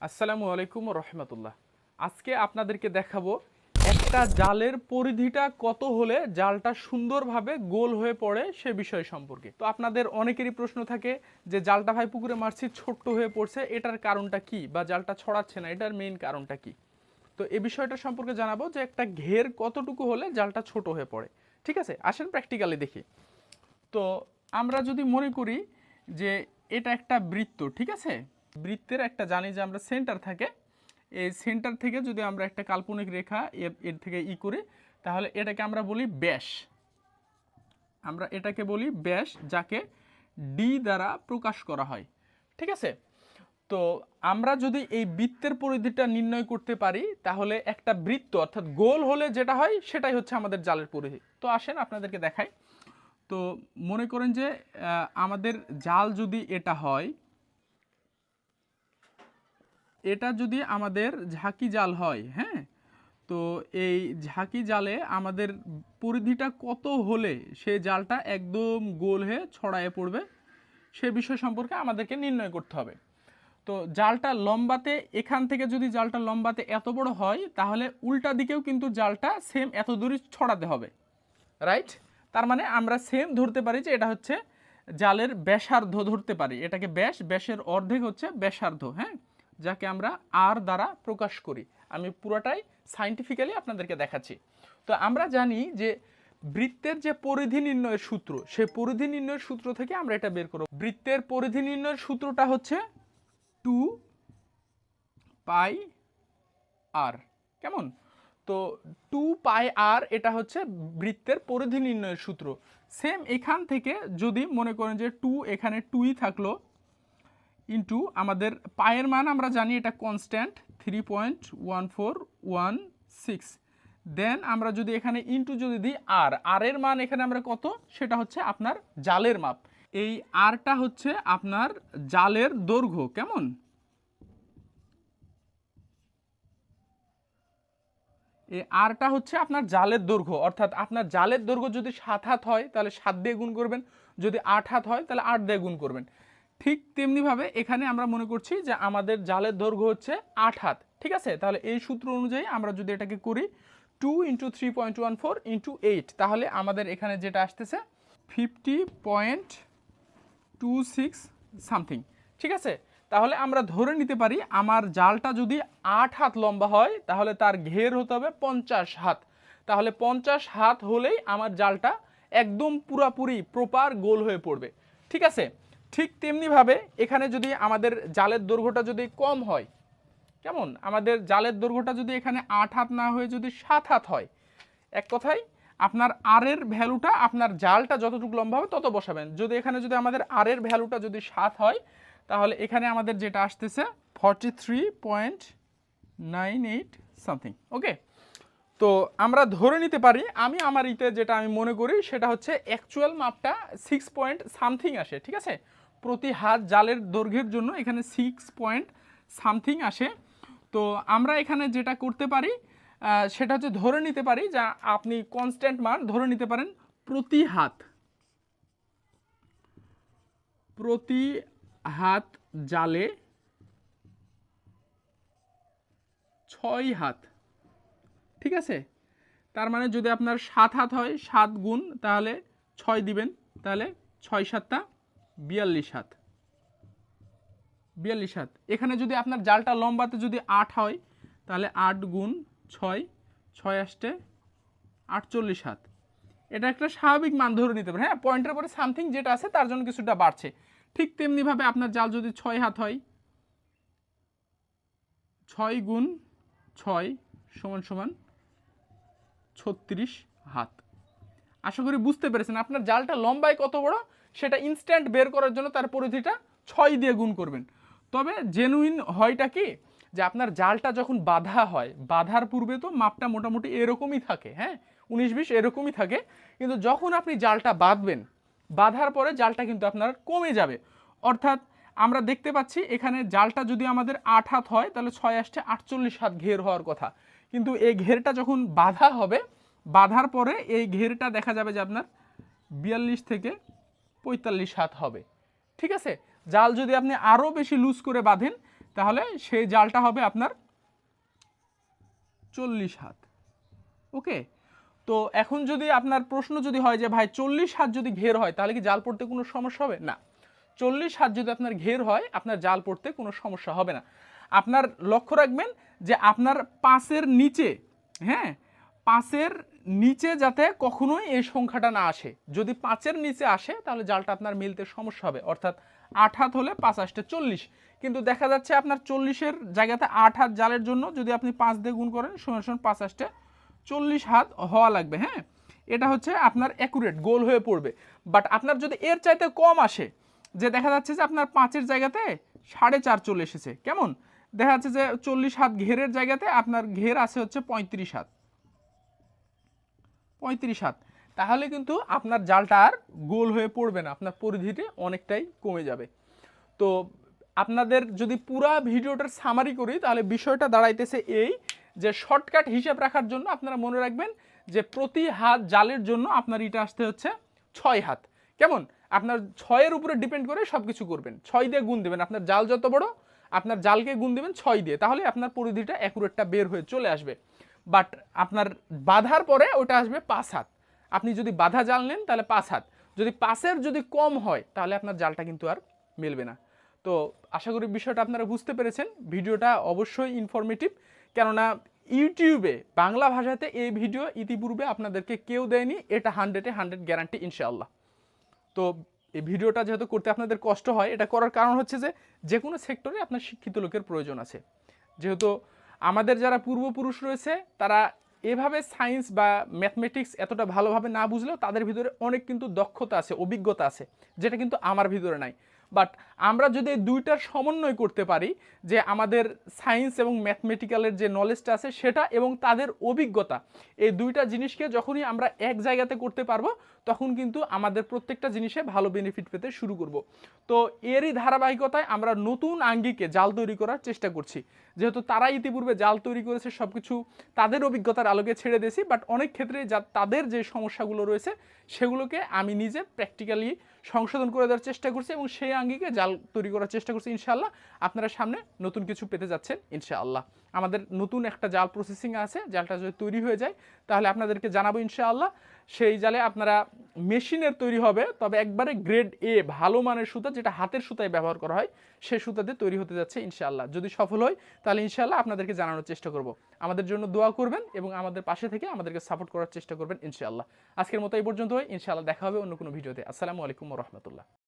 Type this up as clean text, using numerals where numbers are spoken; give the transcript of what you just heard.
আসসালামু আলাইকুম রহমতুল্লাহ। আজকে আপনাদেরকে দেখাবো একটা জালের পরিধিটা কত হলে জালটা সুন্দরভাবে গোল হয়ে পড়ে সে বিষয় সম্পর্কে। তো আপনাদের অনেকেরই প্রশ্ন থাকে যে জালটা ভাই পুকুরে মারছি ছোট্ট হয়ে পড়ছে, এটার কারণটা কি, বা জালটা ছড়াচ্ছে না, এটার মেইন কারণটা কি। তো এই বিষয়টা সম্পর্কে জানাবো যে একটা ঘের কতটুকু হলে জালটা ছোট হয়ে পড়ে। ঠিক আছে, আসেন প্র্যাকটিক্যালি দেখি। তো আমরা যদি মনে করি যে এটা একটা বৃত্ত, ঠিক আছে, বৃত্তের একটা জানি যে আমরা সেন্টার থাকে, এই সেন্টার থেকে যদি আমরা একটা কাল্পনিক রেখা এর থেকে করি, তাহলে এটাকে আমরা বলি ব্যাস। আমরা এটাকে বলি ব্যাস, যাকে ডি দ্বারা প্রকাশ করা হয়। ঠিক আছে, তো আমরা যদি এই বৃত্তের পরিধিটা নির্ণয় করতে পারি, তাহলে একটা বৃত্ত অর্থাৎ গোল হলে যেটা হয় সেটাই হচ্ছে আমাদের জালের পরিধি। তো আসেন আপনাদেরকে দেখাই। তো মনে করেন যে আমাদের জাল যদি এটা হয়, এটা যদি আমাদের ঝাঁকি জাল হয়, হ্যাঁ, তো এই ঝাঁকি জালে আমাদের পরিধিটা কত হলে সে জালটা একদম গোল হয়ে ছড়ায় পড়বে সে বিষয় সম্পর্কে আমাদেরকে নির্ণয় করতে হবে। তো জালটা লম্বাতে, এখান থেকে যদি জালটা লম্বাতে এত বড় হয়, তাহলে উল্টা দিকেও কিন্তু জালটা সেম এত দূরই ছড়াতে হবে, রাইট। তার মানে আমরা সেম ধরতে পারি যে এটা হচ্ছে জালের ব্যাসার্ধ ধরতে পারি, এটাকে ব্যাস, ব্যাসের অর্ধেক হচ্ছে ব্যাসার্ধ, হ্যাঁ, যাকে আমরা আর দ্বারা প্রকাশ করি। আমি পুরোটাই সাইন্টিফিক্যালি আপনাদেরকে দেখাচ্ছি। তো আমরা জানি যে বৃত্তের যে পরিধি নির্ণয়ের সূত্র, সেই পরিধি নির্ণয়ের সূত্র থেকে আমরা এটা বের করব। বৃত্তের পরিধি নির্ণয়ের সূত্রটা হচ্ছে 2 পাই আর। কেমন? তো 2 পাই আর এটা হচ্ছে বৃত্তের পরিধি নির্ণয়ের সূত্র। সেম এখান থেকে যদি মনে করেন যে 2 এখানে 2ই থাকলো, ইন্টু আমাদের পায়ের মান আমরা জানি এটা কনস্ট্যান্ট 3.1416, দেন আমরা যদি এখানে ইন্টু যদি দিই আর, আর এর মান এখানে আমরা কত, সেটা হচ্ছে আপনার জালের মাপ। এই আরটা হচ্ছে আপনার জালের দৈর্ঘ্য। কেমন? এই আরটা হচ্ছে আপনার জালের দৈর্ঘ্য, অর্থাৎ আপনার জালের দৈর্ঘ্য যদি 7 হাত হয় তাহলে 7 দিয়ে গুণ করবেন, যদি 8 হাত হয় তাহলে 8 দিয়ে গুণ করবেন। ঠিক তেমনিভাবে এখানে আমরা মনে করছি যে আমাদের জালের দৈর্ঘ্য হচ্ছে 8 হাত। ঠিক আছে, তাহলে এই সূত্র অনুযায়ী আমরা যদি এটাকে করি 2 ইন্টু 3.14 ইন্টু 8, তাহলে আমাদের এখানে যেটা আসতেছে 50.26 সামথিং। ঠিক আছে, তাহলে আমরা ধরে নিতে পারি আমার জালটা যদি 8 হাত লম্বা হয়, তাহলে তার ঘের হতে হবে 50 হাত। তাহলে 50 হাত হলেই আমার জালটা একদম পুরাপুরি প্রপার গোল হয়ে পড়বে। ঠিক আছে, ঠিক তেমনিভাবে এখানে যদি আমাদের জালের দৈর্ঘ্যটা যদি কম হয়, কেমন, আমাদের জালের দৈর্ঘ্যটা যদি এখানে 8 হাত না হয়ে যদি 7 হাত হয়, এক কথায় আপনার আর এর ভ্যালুটা, আপনার জালটা যতটুকু লম্বা হবে তত বসাবেন। যদি এখানে যদি আমাদের আর এর ভ্যালুটা যদি 7 হয়, তাহলে এখানে আমাদের যেটা আসতেছে 43.98 সামথিং। ওকে, তো আমরা ধরে নিতে পারি, আমি আমার যেটা আমি মনে করি সেটা হচ্ছে অ্যাকচুয়াল মাপটা 6 পয়েন্ট সামথিং আসে। ঠিক আছে, প্রতি হাত জালের দৈর্ঘ্যের জন্য এখানে 6 পয়েন্ট সামথিং আসে। তো আমরা এখানে যেটা করতে পারি সেটা হচ্ছে ধরে নিতে পারি যা আপনি কনস্ট্যান্ট মান ধরে নিতে পারেন প্রতি হাত জালে 6 হাত। ঠিক আছে, তার মানে যদি আপনার 7 হাত হয়, 7 গুণ তাহলে 6 দিবেন, তাহলে 6 7 42 হাত। 42 হাত। এখানে যদি আপনার জালটা লম্বাতে যদি 8 হয়, তাহলে 8 গুণ 6, 6 আসতে 48 হাত। এটা একটা স্বাভাবিক মান ধরে নিতে পারে, হ্যাঁ, পয়েন্টের পরে সামথিং যেটা আছে তার জন্য কিছুটা বাড়ছে। ঠিক তেমনিভাবে আপনার জাল যদি 6 হাত হয়, 6 গুণ 6 সমান সমান 36 হাত। আশা করি বুঝতে পেরেছেন। আপনার জালটা লম্বায় কত বড় সেটা ইনস্ট্যান্ট বের করার জন্য তার পরিধিটা 6 দিয়ে গুণ করবেন। তবে জেনুইন হয়টা কি, যে আপনার জালটা যখন বাঁধা হয়, বাঁধার পূর্বে তো মাপটা মোটামুটি এরকমই থাকে, হ্যাঁ, 19-20 এরকমই থাকে, কিন্তু যখন আপনি জালটা বাঁধবেন, বাঁধার পরে জালটা কিন্তু আপনার কমে যাবে। অর্থাৎ আমরা দেখতে পাচ্ছি এখানে জালটা যদি আমাদের 8 হাত হয়, তাহলে 6 আসছে 48 হাত ঘের হওয়ার কথা, কিন্তু এই ঘেরটা যখন বাঁধা হবে, বাঁধার পরে এই ঘেরটা দেখা যাবে যে আপনার 42 থেকে 45 হাত হবে। ঠিক আছে, জাল যদি আপনি আরও বেশি লুজ করে বাঁধেন, তাহলে সেই জালটা হবে আপনার 40 হাত। ওকে, তো এখন যদি আপনার প্রশ্ন যদি হয় যে ভাই 40 হাত যদি ঘের হয় তাহলে কি জাল পড়তে কোনো সমস্যা হবে? না, 40 হাত যদি আপনার ঘের হয় আপনার জাল পড়তে কোনো সমস্যা হবে না। আপনার লক্ষ্য রাখবেন যে আপনার পাঁচের নিচে, হ্যাঁ, পাঁচের নিচে যাতে কখনোই এই সংখ্যাটা না আসে। যদি 5-এর নিচে আসে তাহলে জালটা আপনার মিলতে সমস্যা হবে। অর্থাৎ 8 হাত হলে 5 8 40, কিন্তু দেখা যাচ্ছে আপনার 40-এর জায়গাতে 8 হাত জালের জন্য যদি আপনি 5 দিয়ে গুণ করেন সমান সমান 5 8 40 হাত হওয়া লাগবে। হ্যাঁ, এটা হচ্ছে আপনার অ্যাকুরেট গোল হয়ে পড়বে। বাট আপনার যদি এর চাইতে কম আসে, যে দেখা যাচ্ছে যে আপনার 5-এর জায়গাতে 4.5 চলে এসেছে, কেমন দেখা যাচ্ছে যে 40 হাত ঘেরের জায়গাতে আপনার ঘের আছে হচ্ছে 35 হাত, 35 হাত, তাহলে কিন্তু আপনার জালটা আর গোল হয়ে পড়বে না, আপনার পরিধিটি অনেকটাই কমে যাবে। তো আপনাদের যদি পুরা ভিডিওটার সামারি করি তাহলে বিষয়টা দাঁড়াইতেছে এই যে শর্টকাট হিসাব রাখার জন্য আপনারা মনে রাখবেন যে প্রতি হাত জালের জন্য আপনার এটা আসতে হচ্ছে 6 হাত। কেমন, আপনার 6-এর উপরে ডিপেন্ড করে সব কিছু করবেন, 6 দিয়ে গুণ দেবেন, আপনার জাল যত বড় আপনার জালকে গুণ দেবেন 6 দিয়ে, তাহলে আপনার পরিধিটা অ্যাকুরেটটা বের হয়ে চলে আসবে। বাট আপনার বাঁধার পরে ওটা আসবে 5 হাত। আপনি যদি বাঁধা জাল নেন তাহলে 5 হাত, যদি 5-এর যদি কম হয় তাহলে আপনার জালটা কিন্তু আর মিলবে না। তো আশা করি বিষয়টা আপনারা বুঝতে পেরেছেন। ভিডিওটা অবশ্যই ইনফরমেটিভ, কেননা ইউটিউবে বাংলা ভাষাতে এই ভিডিও ইতিপূর্বে আপনাদেরকে কেউ দেয়নি, এটা 100-এ 100 গ্যারান্টি ইনশাআল্লাহ। তো এই ভিডিওটা যেহেতু করতে আপনাদের কষ্ট হয়, এটা করার কারণ হচ্ছে যে কোনো সেক্টরে আপনার শিক্ষিত লোকের প্রয়োজন আছে। যেহেতু আমাদের যারা পূর্বপুরুষ রয়েছে তারা এভাবে সায়েন্স বা ম্যাথমেটিক্স এতটা ভালোভাবে না বুঝলেও তাদের ভিতরে অনেক কিন্তু দক্ষতা আছে, অভিজ্ঞতা আছে, যেটা কিন্তু আমার ভিতরে নাই। বাট আমরা যদি এই দুইটার সমন্বয় করতে পারি, যে আমাদের সায়েন্স এবং ম্যাথমেটিক্যালের যে নলেজটা আছে সেটা এবং তাদের অভিজ্ঞতা, এই দুইটা জিনিসকে যখনই আমরা এক জায়গাতে করতে পারবো তখন কিন্তু আমাদের প্রত্যেকটা জিনিসে ভালো বেনিফিট পেতে শুরু করব। তো এরই ধারাবাহিকতায় আমরা নতুন আঙ্গিকে জাল তৈরি করার চেষ্টা করছি। যেহেতু তারা ইতিপূর্বে জাল তৈরি করেছে সব কিছু তাদের অভিজ্ঞতার আলোকে ছেড়ে দিয়েছি, বাট অনেক ক্ষেত্রে তাদের যে সমস্যাগুলো রয়েছে সেগুলোকে আমি নিজে প্র্যাকটিক্যালি সংশোধন করে দেওয়ার চেষ্টা করছি এবং সেই আঙ্গিকে জাল তৈরি করার চেষ্টা করছি। ইনশাআল্লাহ আপনারা সামনে নতুন কিছু পেতে যাচ্ছেন ইনশাআল্লাহ। আমাদের নতুন একটা জাল প্রসেসিং আছে, জালটা যদি তৈরি হয়ে যায় তাহলে আপনাদেরকে জানাবো ইনশাআল্লাহ। সেই জালে আপনারা মেশিনের তৈরি হবে, তবে একবারে গ্রেড এ ভালো মানের সুতা, যেটা হাতের সুতায় ব্যবহার করা হয় সেই সুতা দিয়ে তৈরি হতে যাচ্ছে ইনশাআল্লাহ। যদি সফল হয় তাহলে ইনশাআল্লাহ আপনাদেরকে জানানোর চেষ্টা করব। আমাদের জন্য দোয়া করবেন এবং আমাদের পাশে থেকে আমাদেরকে সাপোর্ট করার চেষ্টা করবেন ইনশাআল্লাহ। আজকের মতো এই পর্যন্ত, ইনশাআল্লাহ দেখা হবে অন্য কোনো ভিডিওতে। আসসালামু আলাইকুম ওয়া রাহমাতুল্লাহ।